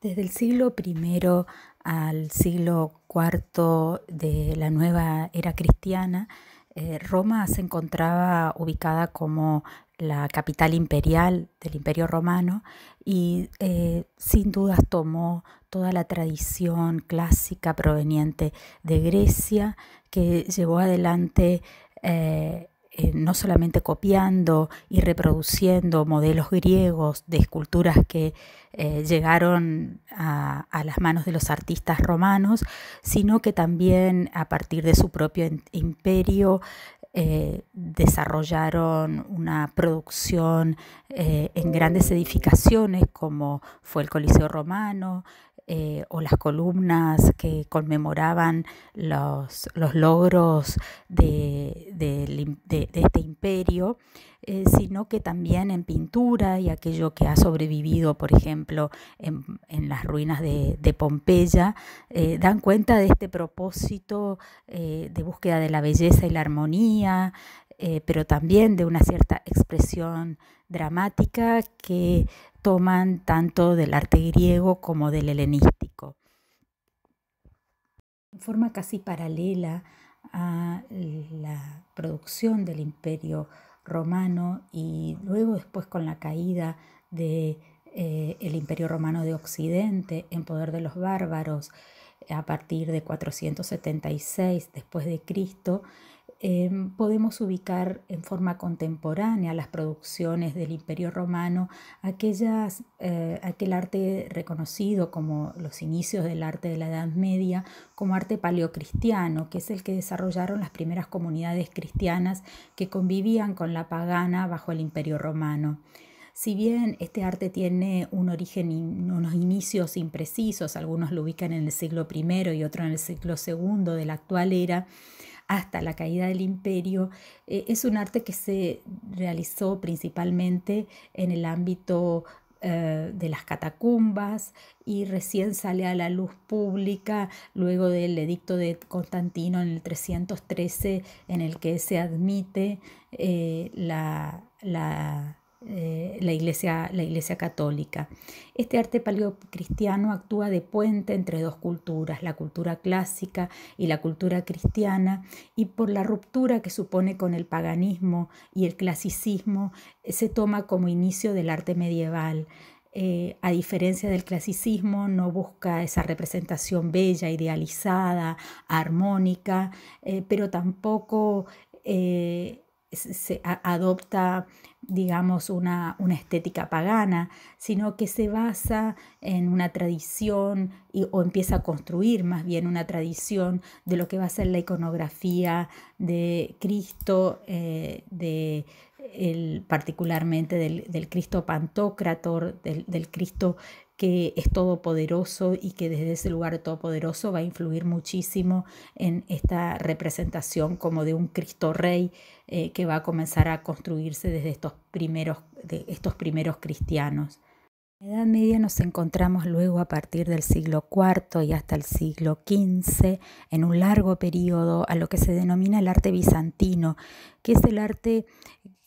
Desde el siglo I al siglo IV de la nueva era cristiana, Roma se encontraba ubicada como la capital imperial del Imperio Romano y sin dudas tomó toda la tradición clásica proveniente de Grecia, que llevó adelante no solamente copiando y reproduciendo modelos griegos de esculturas que llegaron a las manos de los artistas romanos, sino que también a partir de su propio imperio desarrollaron una producción en grandes edificaciones como fue el Coliseo Romano, o las columnas que conmemoraban los logros de este imperio, sino que también en pintura y aquello que ha sobrevivido, por ejemplo, en las ruinas de Pompeya, dan cuenta de este propósito de búsqueda de la belleza y la armonía, pero también de una cierta expresión dramática que toman tanto del arte griego como del helenístico. En forma casi paralela a la producción del Imperio Romano y luego después con la caída de el Imperio Romano de Occidente en poder de los bárbaros a partir de 476 después de Cristo, podemos ubicar en forma contemporánea las producciones del Imperio Romano, aquel arte reconocido como los inicios del arte de la Edad Media, como arte paleocristiano, que es el que desarrollaron las primeras comunidades cristianas que convivían con la pagana bajo el Imperio Romano. Si bien este arte tiene un origen, unos inicios imprecisos, algunos lo ubican en el siglo I y otros en el siglo II de la actual era, hasta la caída del imperio, es un arte que se realizó principalmente en el ámbito de las catacumbas y recién sale a la luz pública luego del edicto de Constantino en el 313, en el que se admite la Iglesia católica. Este arte paleocristiano actúa de puente entre dos culturas, la cultura clásica y la cultura cristiana, y por la ruptura que supone con el paganismo y el clasicismo, se toma como inicio del arte medieval. A diferencia del clasicismo, no busca esa representación bella, idealizada, armónica, pero tampoco se adopta, digamos, una estética pagana, sino que se basa en una tradición o empieza a construir más bien una tradición de lo que va a ser la iconografía de Cristo, particularmente del Cristo Pantocrator, del Cristo que es todopoderoso y que desde ese lugar todopoderoso va a influir muchísimo en esta representación como de un Cristo Rey que va a comenzar a construirse desde estos primeros cristianos. En la Edad Media nos encontramos luego a partir del siglo IV y hasta el siglo XV en un largo periodo a lo que se denomina el arte bizantino, que es el arte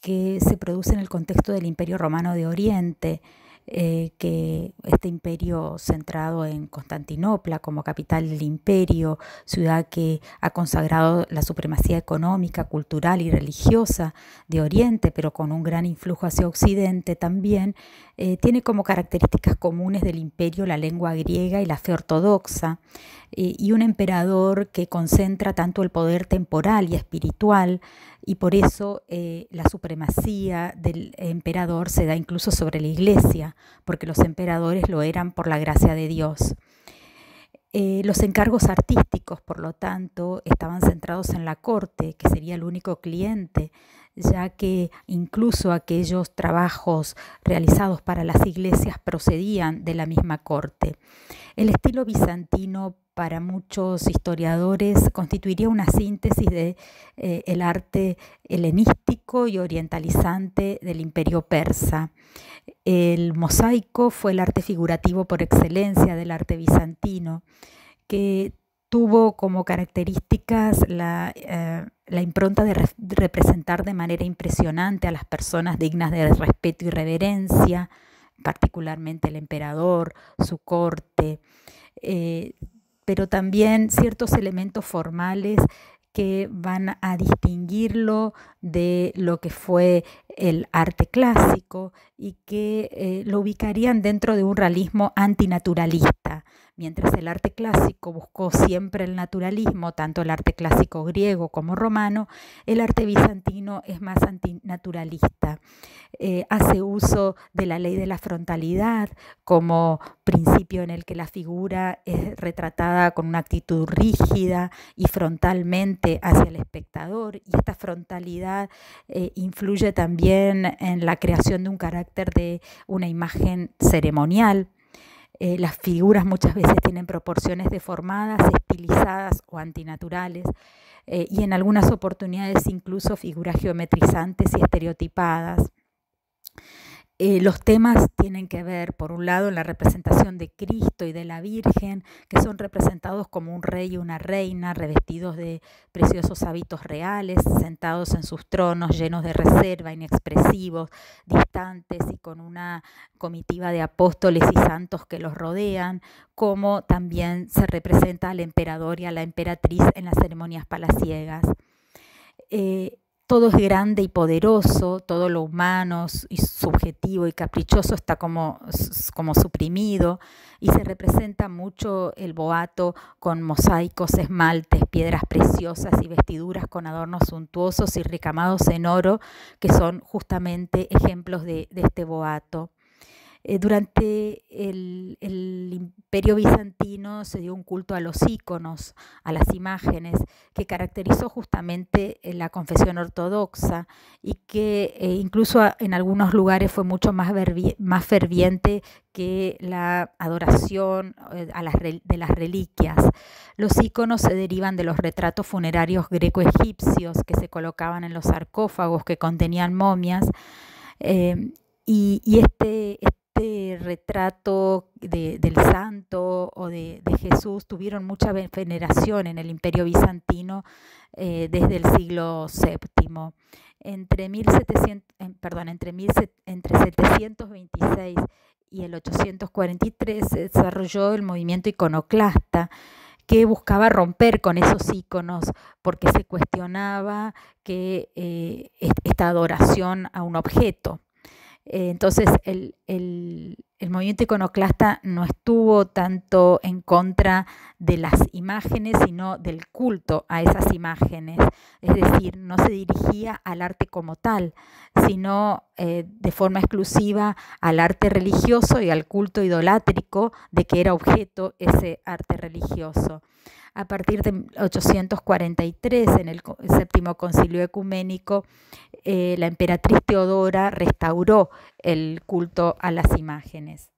que se produce en el contexto del Imperio Romano de Oriente, que este imperio centrado en Constantinopla como capital del imperio, ciudad que ha consagrado la supremacía económica, cultural y religiosa de Oriente, pero con un gran influjo hacia Occidente también, tiene como características comunes del imperio la lengua griega y la fe ortodoxa, y un emperador que concentra tanto el poder temporal y espiritual, y por eso la supremacía del emperador se da incluso sobre la iglesia, porque los emperadores lo eran por la gracia de Dios. Los encargos artísticos, por lo tanto, estaban centrados en la corte, que sería el único cliente, ya que incluso aquellos trabajos realizados para las iglesias procedían de la misma corte. El estilo bizantino, para muchos historiadores, constituiría una síntesis de el arte helenístico y orientalizante del imperio persa. El mosaico fue el arte figurativo por excelencia del arte bizantino, que tuvo como características la impronta de representar de manera impresionante a las personas dignas de respeto y reverencia, particularmente el emperador, su corte, pero también ciertos elementos formales que van a distinguirlo de lo que fue el arte clásico y que lo ubicarían dentro de un realismo antinaturalista. Mientras el arte clásico buscó siempre el naturalismo, tanto el arte clásico griego como romano, el arte bizantino es más antinaturalista. Hace uso de la ley de la frontalidad como principio en el que la figura es retratada con una actitud rígida y frontalmente hacia el espectador, y esta frontalidad influye también en la creación de un carácter de una imagen ceremonial. Las figuras muchas veces tienen proporciones deformadas, estilizadas o antinaturales, y en algunas oportunidades incluso figuras geometrizantes y estereotipadas. Los temas tienen que ver, por un lado, en la representación de Cristo y de la Virgen, que son representados como un rey y una reina, revestidos de preciosos hábitos reales, sentados en sus tronos, llenos de reserva, inexpresivos, distantes y con una comitiva de apóstoles y santos que los rodean, como también se representa al emperador y a la emperatriz en las ceremonias palaciegas. Todo es grande y poderoso, todo lo humano y subjetivo y caprichoso está como suprimido, y se representa mucho el boato con mosaicos, esmaltes, piedras preciosas y vestiduras con adornos suntuosos y recamados en oro, que son justamente ejemplos de este boato. Durante el Imperio Bizantino se dio un culto a los íconos, a las imágenes, que caracterizó justamente la confesión ortodoxa y que incluso en algunos lugares fue mucho más ferviente que la adoración de las reliquias. Los íconos se derivan de los retratos funerarios greco-egipcios que se colocaban en los sarcófagos que contenían momias, y este retrato del santo o de Jesús tuvieron mucha veneración en el Imperio Bizantino desde el siglo VII. Entre 726 y el 843 se desarrolló el movimiento iconoclasta, que buscaba romper con esos íconos porque se cuestionaba que esta adoración a un objeto. Entonces el movimiento iconoclasta no estuvo tanto en contra de las imágenes, sino del culto a esas imágenes. Es decir, no se dirigía al arte como tal, sino de forma exclusiva al arte religioso y al culto idolátrico de que era objeto ese arte religioso. A partir de 843, en el séptimo concilio ecuménico, la emperatriz Teodora restauró el culto a las imágenes.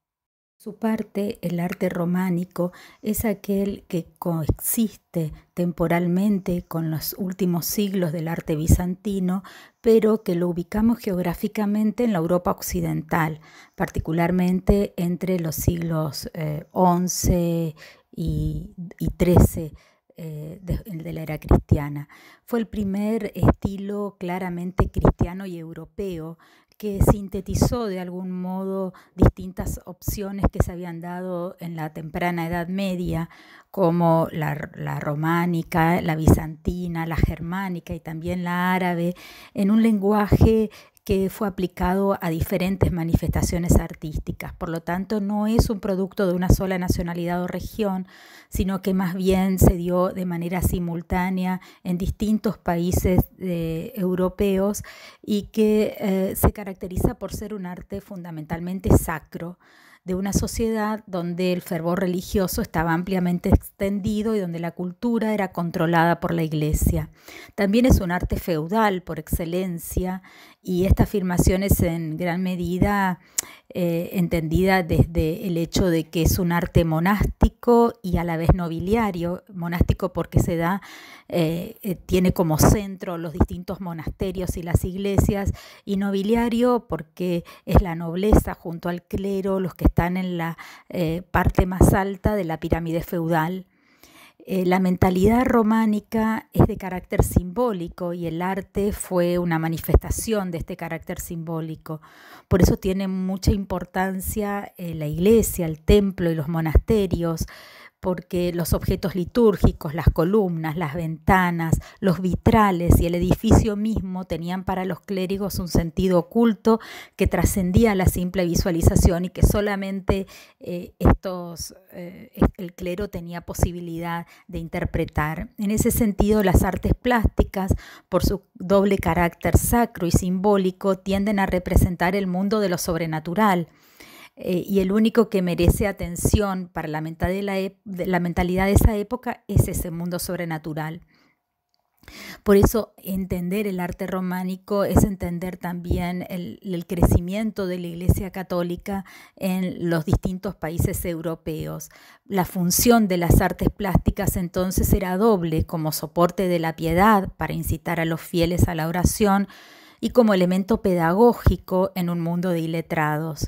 Por su parte, el arte románico es aquel que coexiste temporalmente con los últimos siglos del arte bizantino, pero que lo ubicamos geográficamente en la Europa occidental, particularmente entre los siglos XI y XIII de la era cristiana. Fue el primer estilo claramente cristiano y europeo que sintetizó de algún modo distintas opciones que se habían dado en la temprana Edad Media, como la románica, la bizantina, la germánica y también la árabe, en un lenguaje que fue aplicado a diferentes manifestaciones artísticas. Por lo tanto, no es un producto de una sola nacionalidad o región, sino que más bien se dio de manera simultánea en distintos países europeos, y que se caracteriza por ser un arte fundamentalmente sacro, de una sociedad donde el fervor religioso estaba ampliamente extendido y donde la cultura era controlada por la Iglesia. También es un arte feudal por excelencia, y esta afirmación es en gran medida entendida desde el hecho de que es un arte monástico y a la vez nobiliario. Monástico porque tiene como centro los distintos monasterios y las iglesias, y nobiliario porque es la nobleza junto al clero los que están en la parte más alta de la pirámide feudal. La mentalidad románica es de carácter simbólico y el arte fue una manifestación de este carácter simbólico. Por eso tiene mucha importancia la iglesia, el templo y los monasterios, porque los objetos litúrgicos, las columnas, las ventanas, los vitrales y el edificio mismo tenían para los clérigos un sentido oculto que trascendía la simple visualización y que solamente el clero tenía posibilidad de interpretar. En ese sentido, las artes plásticas, por su doble carácter sacro y simbólico, tienden a representar el mundo de lo sobrenatural. Y el único que merece atención para la mentalidad de esa época es ese mundo sobrenatural. Por eso entender el arte románico es entender también el crecimiento de la Iglesia Católica en los distintos países europeos. La función de las artes plásticas entonces era doble, como soporte de la piedad para incitar a los fieles a la oración y como elemento pedagógico en un mundo de iletrados.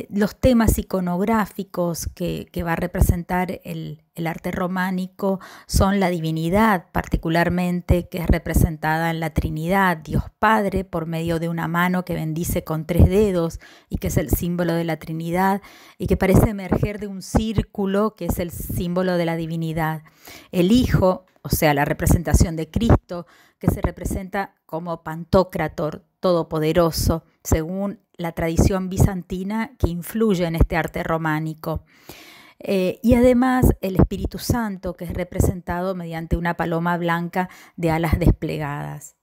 Los temas iconográficos que va a representar el arte románico son la divinidad, particularmente, que es representada en la Trinidad, Dios Padre, por medio de una mano que bendice con 3 dedos y que es el símbolo de la Trinidad y que parece emerger de un círculo que es el símbolo de la divinidad. El Hijo, o sea, la representación de Cristo, que se representa como Pantocrátor, todopoderoso, según la tradición bizantina que influye en este arte románico. Y además el Espíritu Santo, que es representado mediante una paloma blanca de alas desplegadas.